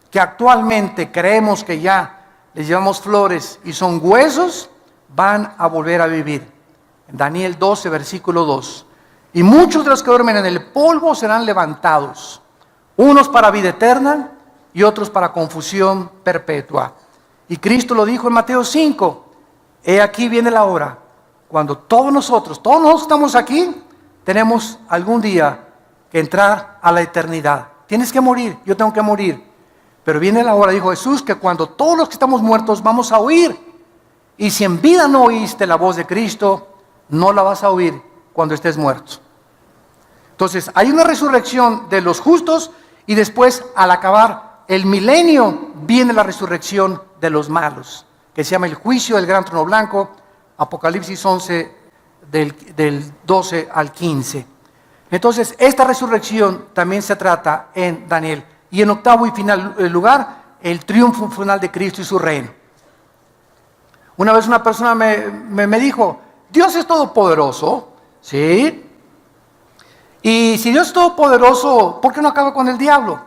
[SPEAKER 1] que actualmente creemos que ya les llevamos flores y son huesos, van a volver a vivir. En Daniel 12, versículo 2. Y muchos de los que duermen en el polvo serán levantados, unos para vida eterna y otros para confusión perpetua. Y Cristo lo dijo en Mateo 5, he aquí viene la hora, cuando todos nosotros estamos aquí, tenemos algún día que entrar a la eternidad. Tienes que morir, yo tengo que morir. Pero viene la hora, dijo Jesús, que cuando todos los que estamos muertos vamos a oír. Y si en vida no oíste la voz de Cristo, no la vas a oír cuando estés muerto. Entonces, hay una resurrección de los justos y después, al acabar el milenio, viene la resurrección de los malos, que se llama el juicio del gran trono blanco, Apocalipsis 11, del 12 al 15. Entonces, esta resurrección también se trata en Daniel. Y en octavo y final lugar, el triunfo final de Cristo y su reino. Una vez una persona me dijo, Dios es todopoderoso, ¿sí? Y si Dios es todopoderoso, ¿por qué no acaba con el diablo?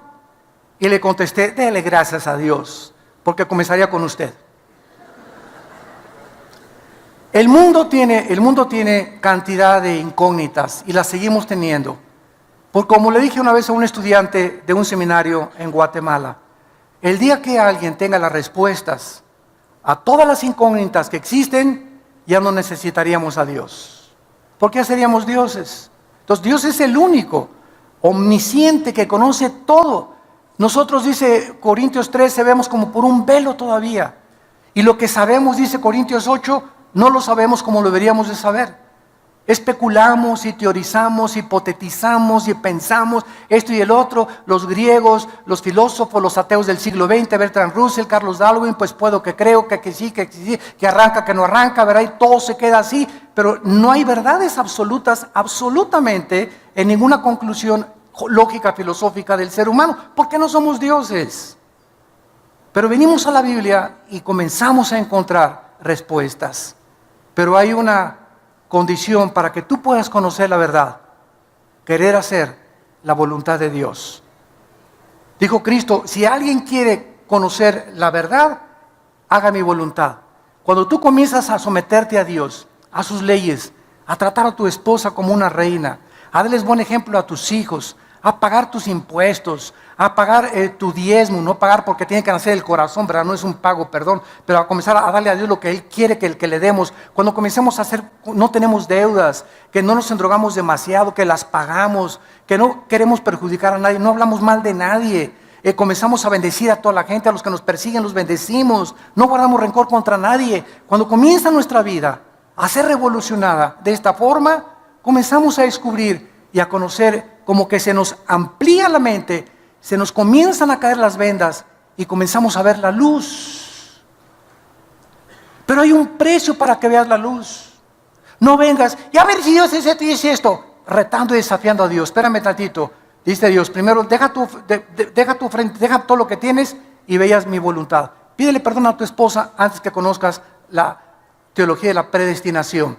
[SPEAKER 1] Y le contesté, dele gracias a Dios, porque comenzaría con usted. El mundo tiene cantidad de incógnitas y las seguimos teniendo. Porque como le dije una vez a un estudiante de un seminario en Guatemala, el día que alguien tenga las respuestas a todas las incógnitas que existen, ya no necesitaríamos a Dios. ¿Por qué seríamos dioses? Entonces Dios es el único, omnisciente, que conoce todo. Nosotros, dice Corintios 13, vemos como por un velo todavía. Y lo que sabemos, dice Corintios 8, no lo sabemos como lo deberíamos de saber. Especulamos y teorizamos, hipotetizamos y pensamos esto y el otro. Los griegos, los filósofos, los ateos del siglo XX, Bertrand Russell, Carlos Darwin, pues puedo que creo, que sí, que arranca, que no arranca, ¿verdad? Y todo se queda así, pero no hay verdades absolutas, absolutamente, en ninguna conclusión lógica, filosófica del ser humano, porque no somos dioses. Pero venimos a la Biblia y comenzamos a encontrar respuestas. Pero hay una condición para que tú puedas conocer la verdad: querer hacer la voluntad de Dios. Dijo Cristo, si alguien quiere conocer la verdad, haga mi voluntad. Cuando tú comienzas a someterte a Dios, a sus leyes, a tratar a tu esposa como una reina, a darles buen ejemplo a tus hijos, a pagar tus impuestos, a pagar tu diezmo, no pagar porque tiene que nacer el corazón, ¿verdad? No es un pago, perdón, pero a comenzar a darle a Dios lo que Él quiere que le demos. Cuando comencemos a hacer, no tenemos deudas, que no nos endrogamos demasiado, que las pagamos, que no queremos perjudicar a nadie, no hablamos mal de nadie. Comenzamos a bendecir a toda la gente, a los que nos persiguen los bendecimos, no guardamos rencor contra nadie. Cuando comienza nuestra vida a ser revolucionada de esta forma, comenzamos a descubrir y a conocer como que se nos amplía la mente, se nos comienzan a caer las vendas y comenzamos a ver la luz. Pero hay un precio para que veas la luz. No vengas y a ver si Dios dice esto, retando y desafiando a Dios. Espérame tantito. Dice Dios, primero deja tu frente, deja todo lo que tienes y veas mi voluntad. Pídele perdón a tu esposa antes que conozcas la teología de la predestinación.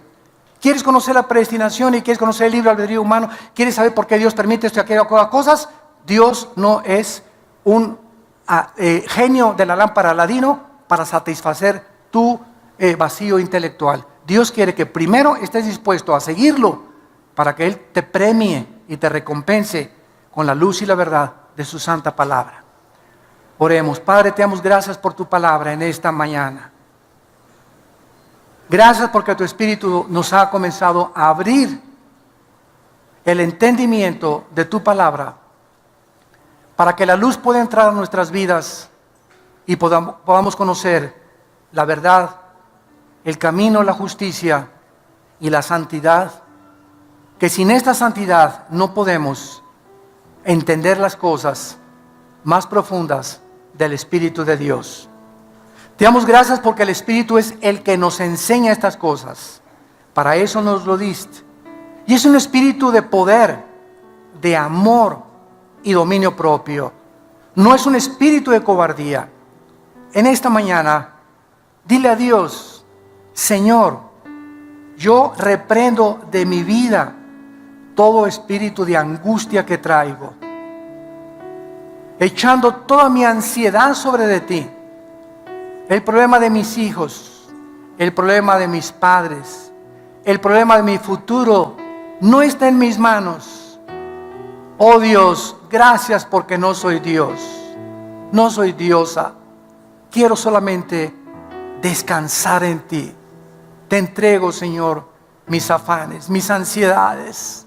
[SPEAKER 1] ¿Quieres conocer la predestinación y quieres conocer el libre albedrío humano? ¿Quieres saber por qué Dios permite esto y aquello cosas? Dios no es un genio de la lámpara Aladino para satisfacer tu vacío intelectual. Dios quiere que primero estés dispuesto a seguirlo para que Él te premie y te recompense con la luz y la verdad de su santa palabra. Oremos. Padre, te damos gracias por tu palabra en esta mañana. Gracias porque tu Espíritu nos ha comenzado a abrir el entendimiento de tu palabra para que la luz pueda entrar a nuestras vidas y podamos conocer la verdad, el camino, la justicia y la santidad, que sin esta santidad no podemos entender las cosas más profundas del Espíritu de Dios. Te damos gracias porque el Espíritu es el que nos enseña estas cosas. Para eso nos lo diste. Y es un espíritu de poder, de amor y dominio propio. No es un espíritu de cobardía. En esta mañana, dile a Dios, Señor, yo reprendo de mi vida todo espíritu de angustia que traigo, echando toda mi ansiedad sobre de ti. El problema de mis hijos, el problema de mis padres, el problema de mi futuro no está en mis manos. Oh Dios, gracias porque no soy Dios, no soy diosa. Quiero solamente descansar en ti. Te entrego, Señor, mis afanes, mis ansiedades.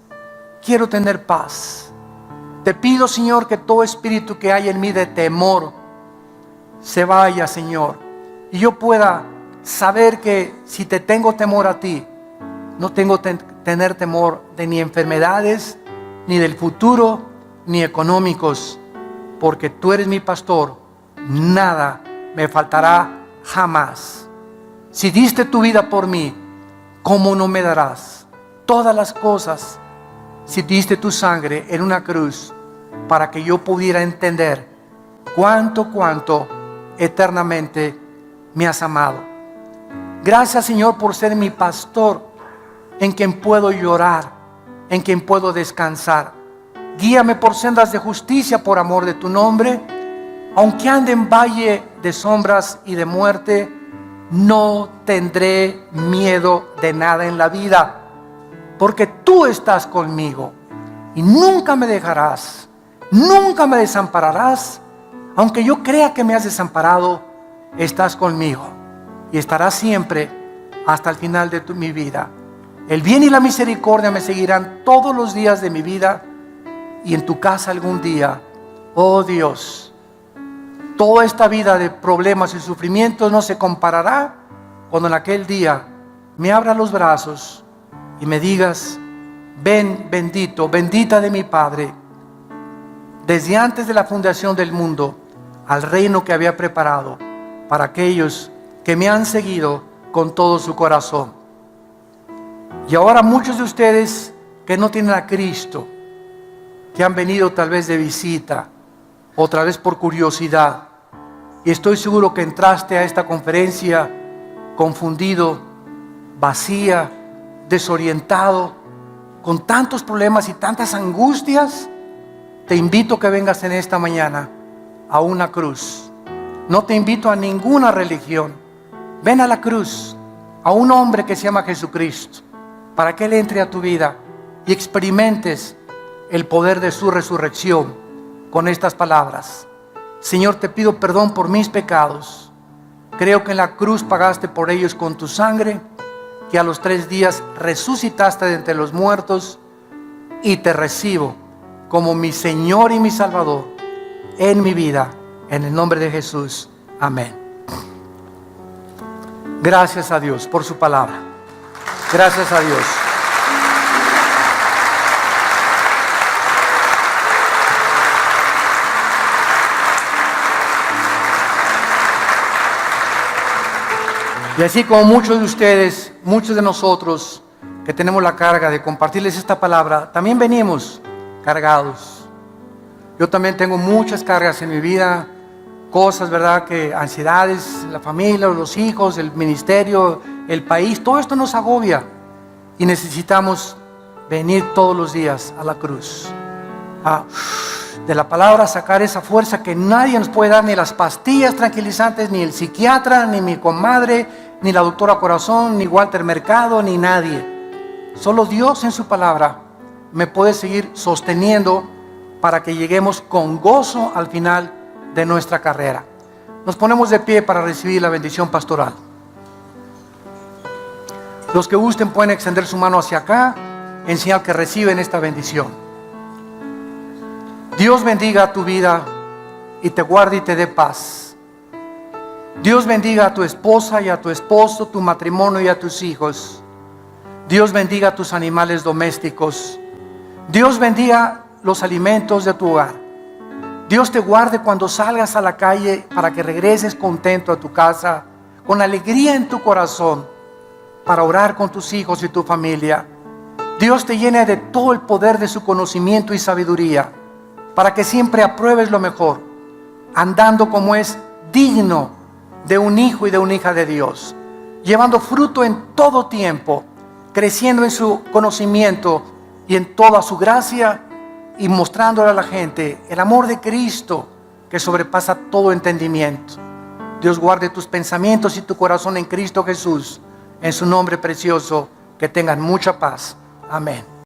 [SPEAKER 1] Quiero tener paz. Te pido, Señor, que todo espíritu que hay en mí de temor se vaya, Señor, y yo pueda saber que si te tengo temor a ti, no tengo tener temor de ni enfermedades, ni del futuro, ni económicos, porque tú eres mi pastor, nada me faltará jamás. Si diste tu vida por mí, ¿cómo no me darás todas las cosas? Si diste tu sangre en una cruz para que yo pudiera entender cuánto eternamente me has amado. Gracias, Señor, por ser mi pastor, en quien puedo llorar, en quien puedo descansar. Guíame por sendas de justicia por amor de tu nombre. Aunque ande en valle de sombras y de muerte, no tendré miedo de nada en la vida, porque tú estás conmigo y nunca me dejarás, nunca me desampararás. Aunque yo crea que me has desamparado, estás conmigo y estarás siempre hasta el final de mi vida. El bien y la misericordia me seguirán todos los días de mi vida, y en tu casa algún día, oh Dios, toda esta vida de problemas y sufrimientos no se comparará cuando en aquel día me abra los brazos y me digas: ven, bendito, bendita de mi Padre, desde antes de la fundación del mundo, al reino que había preparado para aquellos que me han seguido con todo su corazón. Y ahora muchos de ustedes que no tienen a Cristo, que han venido tal vez de visita, otra vez por curiosidad, y estoy seguro que entraste a esta conferencia confundido, vacía, desorientado, con tantos problemas y tantas angustias. Te invito a que vengas en esta mañana a una cruz. No te invito a ninguna religión. Ven a la cruz, a un hombre que se llama Jesucristo, para que Él entre a tu vida y experimentes el poder de su resurrección con estas palabras: Señor, te pido perdón por mis pecados. Creo que en la cruz pagaste por ellos con tu sangre, que a los 3 días resucitaste de entre los muertos, y te recibo como mi Señor y mi Salvador en mi vida, en el nombre de Jesús. Amén. Gracias a Dios por su palabra. Gracias a Dios. Y así como muchos de ustedes, muchos de nosotros que tenemos la carga de compartirles esta palabra, también venimos cargados. Yo también tengo muchas cargas en mi vida, cosas, ¿verdad? Que ansiedades, la familia, los hijos, el ministerio, el país, todo esto nos agobia y necesitamos venir todos los días a la cruz. De la palabra sacar esa fuerza que nadie nos puede dar, ni las pastillas tranquilizantes, ni el psiquiatra, ni mi comadre, ni la doctora Corazón, ni Walter Mercado, ni nadie. Solo Dios en su palabra me puede seguir sosteniendo para que lleguemos con gozo al final de nuestra carrera. Nos ponemos de pie para recibir la bendición pastoral. Los que gusten pueden extender su mano hacia acá en señal que reciben esta bendición. Dios bendiga tu vida y te guarde y te dé paz. Dios bendiga a tu esposa y a tu esposo, tu matrimonio y a tus hijos. Dios bendiga a tus animales domésticos. Dios bendiga los alimentos de tu hogar. Dios te guarde cuando salgas a la calle para que regreses contento a tu casa, con alegría en tu corazón, para orar con tus hijos y tu familia. Dios te llene de todo el poder de su conocimiento y sabiduría, para que siempre apruebes lo mejor, andando como es digno de un hijo y de una hija de Dios, llevando fruto en todo tiempo, creciendo en su conocimiento y en toda su gracia, y mostrándole a la gente el amor de Cristo que sobrepasa todo entendimiento. Dios guarde tus pensamientos y tu corazón en Cristo Jesús, en su nombre precioso. Que tengan mucha paz. Amén.